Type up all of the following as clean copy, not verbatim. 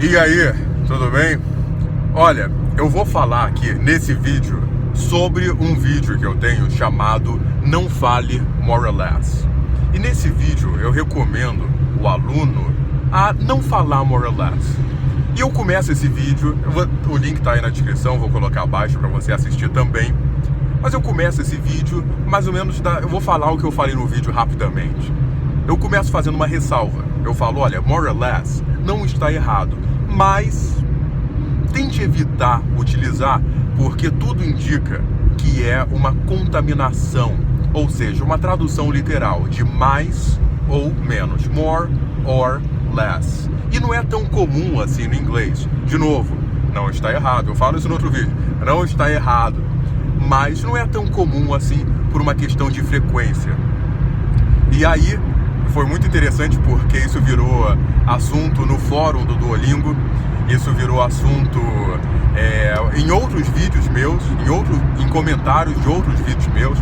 E aí, tudo bem? Olha, eu vou falar aqui nesse vídeo sobre um vídeo que eu tenho chamado Não Fale More or Less. E nesse vídeo eu recomendo o aluno a não falar more or less. E eu começo esse vídeo, o link tá aí na descrição, vou colocar abaixo para você assistir também. Mas eu começo esse vídeo mais ou menos, eu vou falar o que eu falei no vídeo rapidamente. Eu começo fazendo uma ressalva. Eu falo, olha, more or less não está errado, mas tente evitar utilizar, porque tudo indica que é uma contaminação, ou seja, uma tradução literal de mais ou menos, more or less. E não é tão comum assim no inglês. De novo, não está errado, eu falo isso no outro vídeo, não está errado, mas não é tão comum assim por uma questão de frequência. E aí, foi muito interessante porque isso virou assunto no fórum do Duolingo, isso virou assunto em outros vídeos meus, em comentários de outros vídeos meus,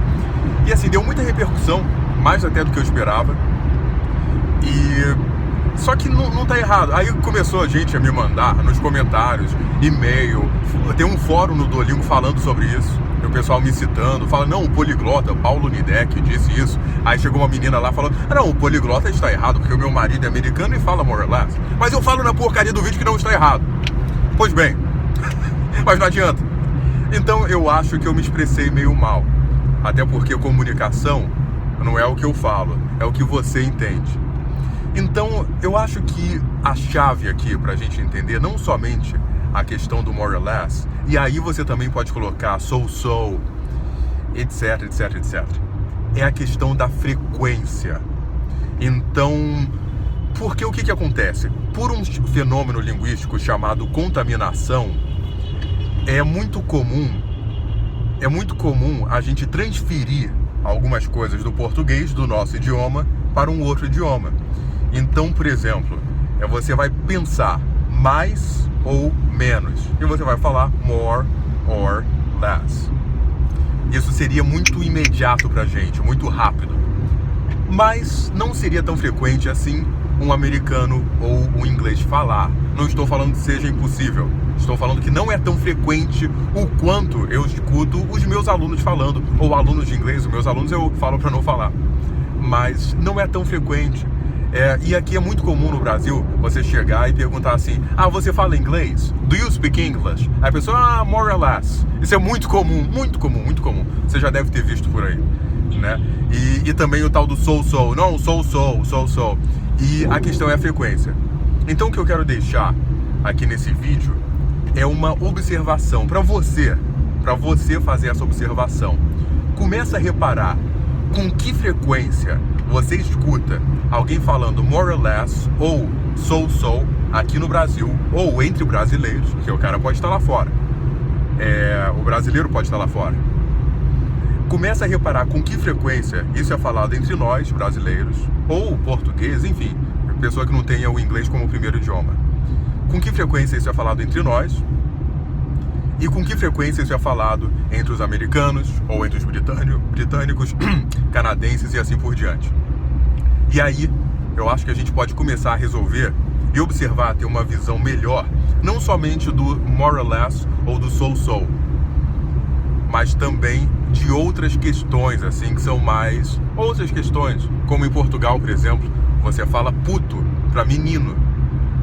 e assim, deu muita repercussão, mais até do que eu esperava, só que não tá errado. Aí começou a gente a me mandar nos comentários, e-mail, tem um fórum no Duolingo falando sobre isso, e o pessoal me citando, fala, não, o poliglota, Paulo Nidek disse isso. Aí chegou uma menina lá e falou, não, o poliglota está errado, porque o meu marido é americano e fala more or less. Mas eu falo na porcaria do vídeo que não está errado. Pois bem, mas não adianta. Então eu acho que eu me expressei meio mal, até porque comunicação não é o que eu falo, é o que você entende. Então, eu acho que a chave aqui pra gente entender não somente a questão do more or less, e aí você também pode colocar so, etc, etc, etc. É a questão da frequência. Então, porque o que acontece? Por um fenômeno linguístico chamado contaminação, é muito comum a gente transferir algumas coisas do português, do nosso idioma, para um outro idioma. Então, por exemplo, você vai pensar mais ou menos, e você vai falar more or less. Isso seria muito imediato pra gente, muito rápido. Mas não seria tão frequente assim um americano ou um inglês falar. Não estou falando que seja impossível. Estou falando que não é tão frequente o quanto eu escuto os meus alunos falando, ou alunos de inglês, os meus alunos eu falo para não falar. Mas não é tão frequente. E aqui é muito comum no Brasil você chegar e perguntar assim, você fala inglês? Do you speak English? Aí a pessoa, more or less. Isso é muito comum, muito comum, muito comum. Você já deve ter visto por aí, né? E também o tal do so. Não, so. E a questão é a frequência. Então o que eu quero deixar aqui nesse vídeo é uma observação para você fazer essa observação. Começa a reparar com que frequência você escuta alguém falando more or less ou so aqui no Brasil, ou entre brasileiros, porque o cara pode estar lá fora. O brasileiro pode estar lá fora. Começa a reparar com que frequência isso é falado entre nós, brasileiros, ou português, enfim, pessoa que não tenha o inglês como primeiro idioma. Com que frequência isso é falado entre nós, e com que frequência isso é falado entre os americanos, ou entre os britânicos, canadenses e assim por diante. E aí, eu acho que a gente pode começar a resolver e observar, ter uma visão melhor, não somente do more or less ou do so, mas também de outras questões, assim, que são mais outras questões, como em Portugal, por exemplo, você fala puto para menino.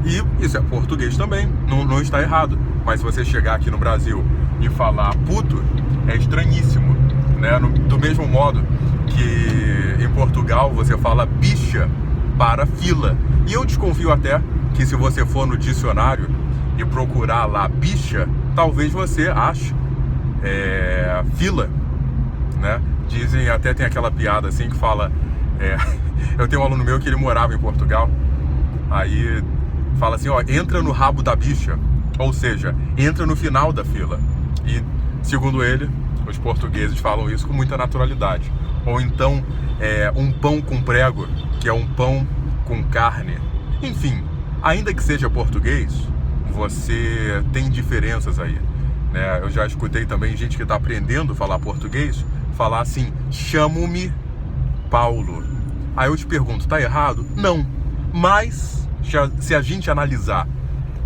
E isso é português também, não está errado. Mas se você chegar aqui no Brasil e falar puto, é estranhíssimo, né? Do mesmo modo que em Portugal você fala bicha para fila. E eu desconfio até que se você for no dicionário e procurar lá bicha, talvez você ache fila, né? Dizem, até tem aquela piada assim que fala... eu tenho um aluno meu que ele morava em Portugal, aí fala assim, entra no rabo da bicha, ou seja, entra no final da fila. E, segundo ele, os portugueses falam isso com muita naturalidade. Ou então, um pão com prego, que é um pão com carne. Enfim, ainda que seja português, você tem diferenças aí, né? Eu já escutei também gente que está aprendendo a falar português, falar assim, chamo-me Paulo. Aí eu te pergunto, tá errado? Não. Mas, se a gente analisar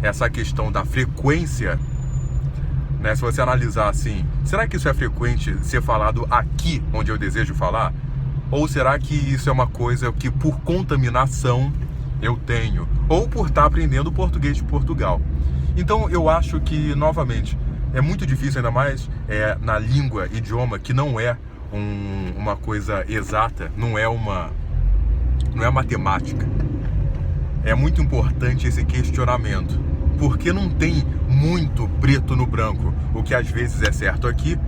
essa questão da frequência, né? Se você analisar assim, será que isso é frequente ser falado aqui onde eu desejo falar? Ou será que isso é uma coisa que por contaminação eu tenho? Ou por estar aprendendo português de Portugal? Então eu acho que, novamente, é muito difícil, ainda mais na língua, idioma, que não é uma coisa exata, não é matemática. É muito importante esse questionamento, porque não tem muito preto no branco. O que às vezes é certo aqui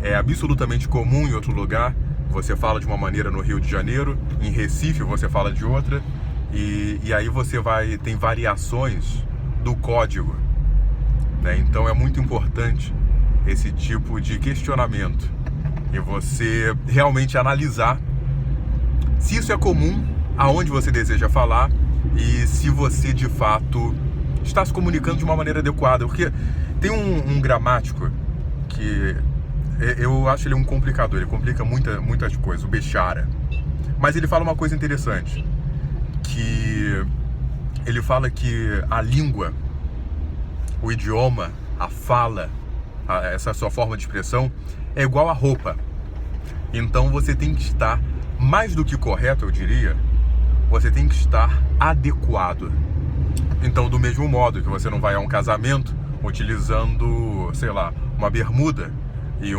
é absolutamente comum em outro lugar. Você fala de uma maneira no Rio de Janeiro, em Recife você fala de outra, e aí tem variações do código, né? Então é muito importante esse tipo de questionamento e você realmente analisar se isso é comum aonde você deseja falar e se você de fato está se comunicando de uma maneira adequada. Porque tem um gramático que eu acho ele um complicador, ele complica muitas coisas, o Bechara. Mas ele fala uma coisa interessante, que ele fala que a língua, o idioma, a fala, essa sua forma de expressão é igual a roupa. Então você tem que estar, mais do que correto, eu diria, você tem que estar adequado. Então, do mesmo modo que você não vai a um casamento utilizando, sei lá, uma bermuda e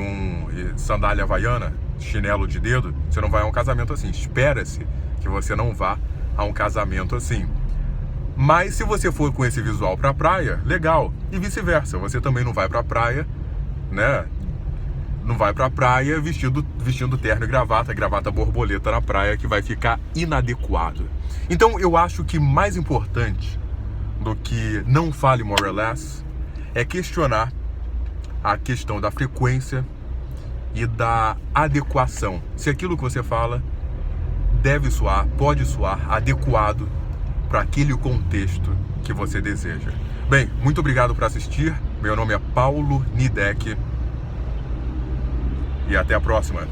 sandália havaiana, chinelo de dedo, você não vai a um casamento assim. Espera-se que você não vá a um casamento assim. Mas se você for com esse visual pra praia, legal. E vice-versa, você também não vai pra praia, né? Não vai pra praia vestindo terno e gravata borboleta na praia, que vai ficar inadequado. Então eu acho que mais importante do que não fale more or less é questionar a questão da frequência e da adequação. Se aquilo que você fala pode soar adequado para aquele contexto que você deseja. Bem, muito obrigado por assistir. Meu nome é Paulo Nidek e até a próxima.